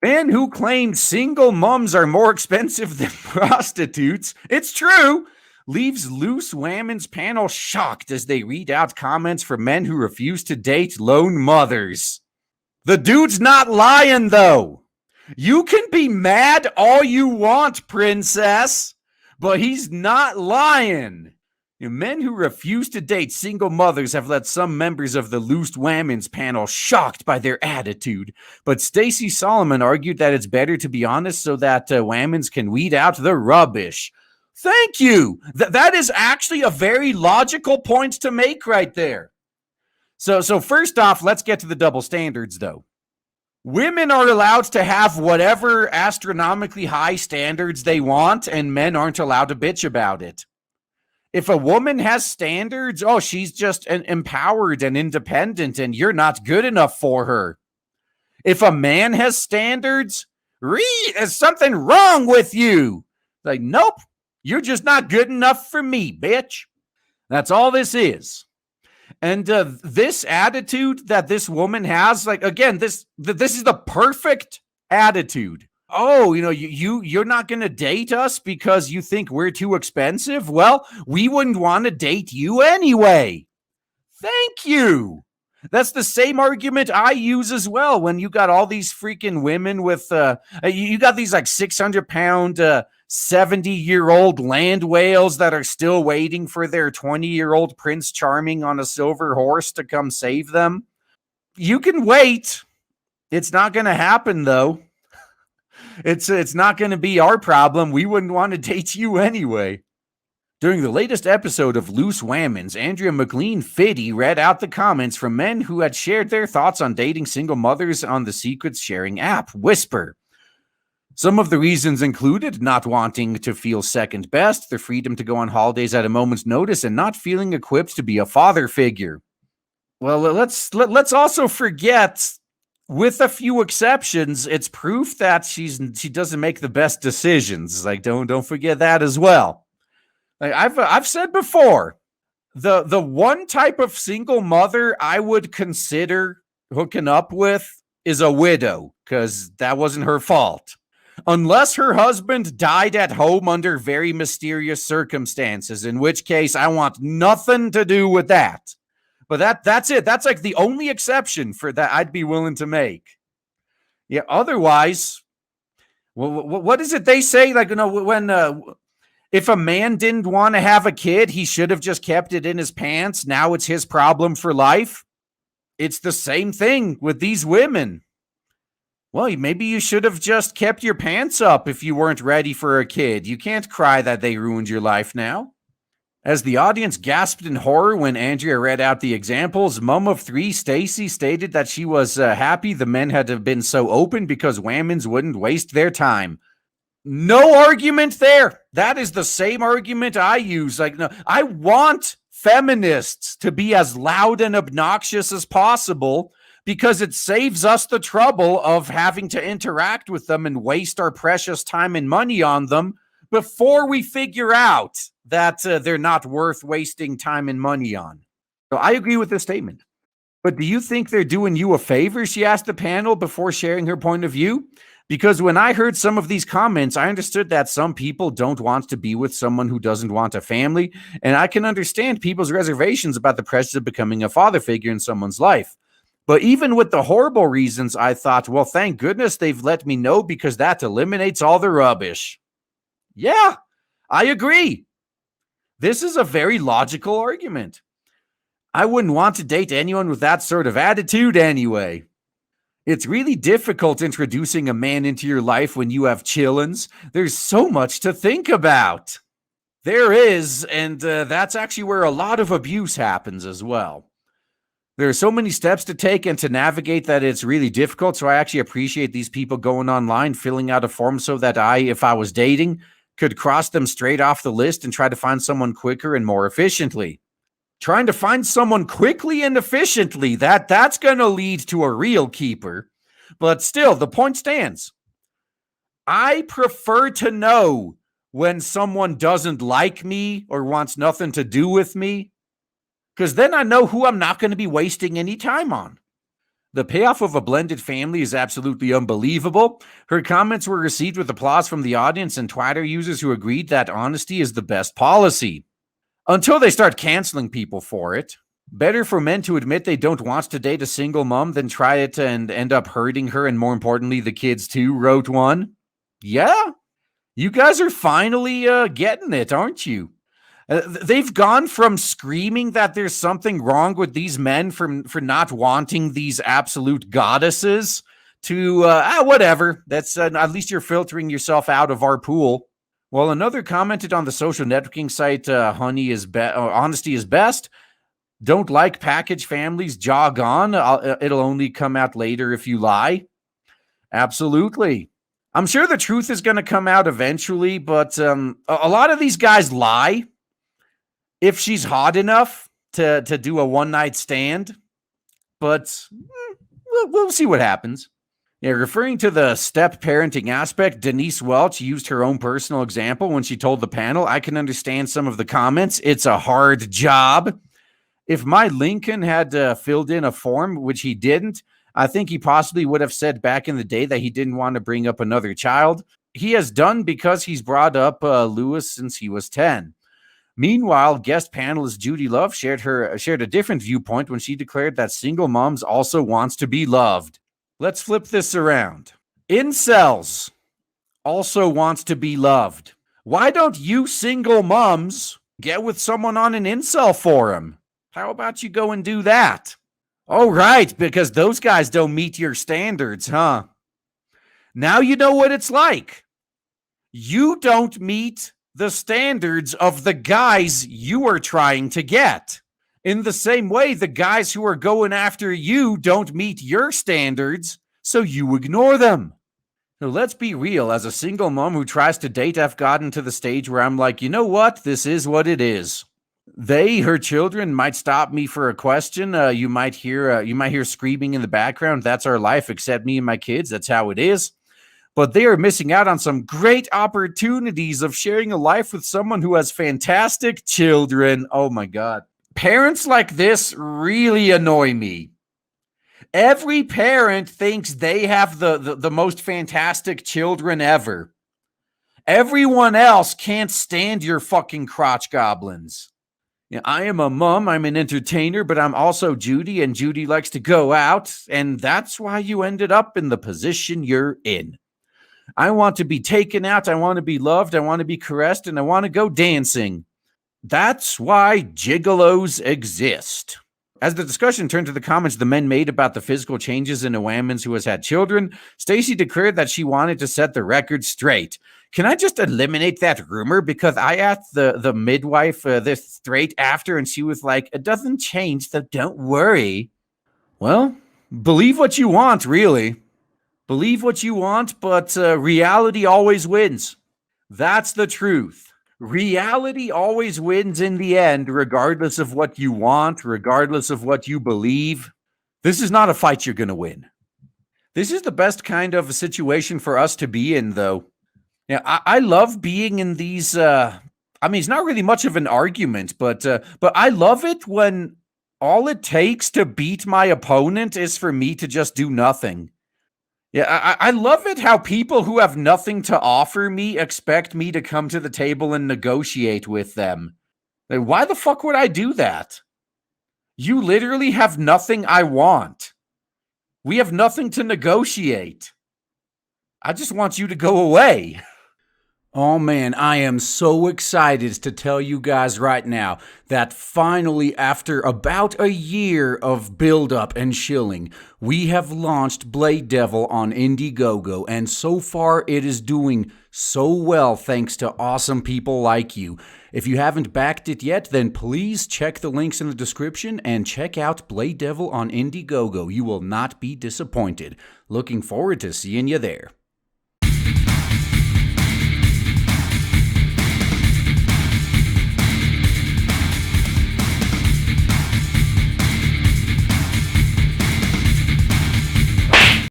Man who claimed single moms are more expensive than prostitutes. It's true. Leaves Loose Whammon's panel shocked as they read out comments from men who refuse to date lone mothers. The dude's not lying, though. You can be mad all you want, princess, but he's not lying. Men who refuse to date single mothers have left some members of the Loose Whammons panel shocked by their attitude. But Stacey Solomon argued that it's better to be honest so that Whammons can weed out the rubbish. Thank you. That is actually a very logical point to make right there. So first off, let's get to the double standards, though. Women are allowed to have whatever astronomically high standards they want, and men aren't allowed to bitch about it. If a woman has standards, oh, she's just empowered and independent, and you're not good enough for her. If a man has standards, there's something wrong with you. Like, nope, you're just not good enough for me, bitch. That's all this is. And this attitude that this woman has, like, again, this is the perfect attitude. Oh, you're not going to date us because you think we're too expensive? Well, we wouldn't want to date you anyway. Thank you. That's the same argument I use as well when you got all these freaking women with, you got these like 600-pound, 70-year-old land whales that are still waiting for their 20-year-old Prince Charming on a silver horse to come save them. You can wait. It's not going to happen, though. It's not going to be our problem. We wouldn't want to date you anyway. During the latest episode of Loose Whammons, Andrea McLean-Fiddy read out the comments from men who had shared their thoughts on dating single mothers on the secrets sharing app, Whisper. Some of the reasons included not wanting to feel second best, the freedom to go on holidays at a moment's notice, and not feeling equipped to be a father figure. Well, let's also forget, with a few exceptions, it's proof that she doesn't make the best decisions. Like, don't forget that as well. Like, I've said before, the one type of single mother I would consider hooking up with is a widow, because that wasn't her fault. Unless her husband died at home under very mysterious circumstances, in which case I want nothing to do with that. But that's it. That's like the only exception for that I'd be willing to make. Yeah. Otherwise, what is it they say? Like, when if a man didn't want to have a kid, he should have just kept it in his pants. Now it's his problem for life. It's the same thing with these women. Well, maybe you should have just kept your pants up if you weren't ready for a kid. You can't cry that they ruined your life now. As the audience gasped in horror when Andrea read out the examples, mom of three Stacey stated that she was happy the men had been so open because Whammons wouldn't waste their time. No argument there. That is the same argument I use. Like, no, I want feminists to be as loud and obnoxious as possible because it saves us the trouble of having to interact with them and waste our precious time and money on them before we figure out that they're not worth wasting time and money on. So I agree with this statement. But do you think they're doing you a favor? She asked the panel before sharing her point of view. Because when I heard some of these comments, I understood that some people don't want to be with someone who doesn't want a family. And I can understand people's reservations about the pressure of becoming a father figure in someone's life. But even with the horrible reasons, I thought, well, thank goodness they've let me know because that eliminates all the rubbish. Yeah, I agree. This is a very logical argument. I wouldn't want to date anyone with that sort of attitude anyway. It's really difficult introducing a man into your life when you have chillins. There's so much to think about. There is, and that's actually where a lot of abuse happens as well. There are so many steps to take and to navigate that it's really difficult, so I actually appreciate these people going online, filling out a form so that if I was dating, could cross them straight off the list and try to find someone quicker and more efficiently. Trying to find someone quickly and efficiently, that's going to lead to a real keeper. But still, the point stands. I prefer to know when someone doesn't like me or wants nothing to do with me, because then I know who I'm not going to be wasting any time on. The payoff of a blended family is absolutely unbelievable. Her comments were received with applause from the audience and Twitter users who agreed that honesty is the best policy. Until they start canceling people for it. Better for men to admit they don't want to date a single mom than try it and end up hurting her and, more importantly, the kids too, wrote one. Yeah, you guys are finally getting it, aren't you? They've gone from screaming that there's something wrong with these men for not wanting these absolute goddesses to, whatever. That's at least you're filtering yourself out of our pool. Well, another commented on the social networking site, honesty is best. Don't like package families, jog on. It'll only come out later if you lie. Absolutely. I'm sure the truth is going to come out eventually, but a lot of these guys lie. If she's hot enough to do a one-night stand, but we'll see what happens. Yeah, referring to the step-parenting aspect, Denise Welch used her own personal example when she told the panel, I can understand some of the comments. It's a hard job. If my Lincoln had filled in a form, which he didn't, I think he possibly would have said back in the day that he didn't want to bring up another child. He has done because he's brought up Lewis since he was 10. Meanwhile, guest panelist Judy Love shared a different viewpoint when she declared that single moms also wants to be loved. Let's flip this around. Incels also wants to be loved. Why don't you single moms get with someone on an incel forum? How about you go and do that? Oh, right, because those guys don't meet your standards, huh? Now you know what it's like. You don't meet the standards of the guys you are trying to get. In the same way, the guys who are going after you don't meet your standards, so you ignore them. So let's be real. As a single mom who tries to date, I've gotten to the stage where I'm like, you know what? This is what it is. Her children might stop me for a question. You might hear screaming in the background. That's our life, except me and my kids. That's how it is. But they are missing out on some great opportunities of sharing a life with someone who has fantastic children. Oh my God. Parents like this really annoy me. Every parent thinks they have the most fantastic children ever. Everyone else can't stand your fucking crotch goblins. Yeah, I am a mom, I'm an entertainer, but I'm also Judy, and Judy likes to go out, and that's why you ended up in the position you're in. I want to be taken out, I want to be loved, I want to be caressed, and I want to go dancing. That's why gigolos exist. As the discussion turned to the comments the men made about the physical changes in a woman who has had children, Stacey declared that she wanted to set the record straight. Can I just eliminate that rumor? Because I asked the midwife this straight after, and she was like, it doesn't change, so don't worry. Well, believe what you want, really. Believe what you want, but reality always wins. That's the truth. Reality always wins in the end, regardless of what you want, regardless of what you believe. This is not a fight you're going to win. This is the best kind of a situation for us to be in, though. Yeah, I love being in these. It's not really much of an argument, but I love it when all it takes to beat my opponent is for me to just do nothing. Yeah, I love it how people who have nothing to offer me expect me to come to the table and negotiate with them. Like, why the fuck would I do that? You literally have nothing I want. We have nothing to negotiate. I just want you to go away. Oh man, I am so excited to tell you guys right now that finally, after about a year of build-up and shilling, we have launched Blade Devil on Indiegogo, and so far it is doing so well thanks to awesome people like you. If you haven't backed it yet, then please check the links in the description and check out Blade Devil on Indiegogo. You will not be disappointed. Looking forward to seeing you there.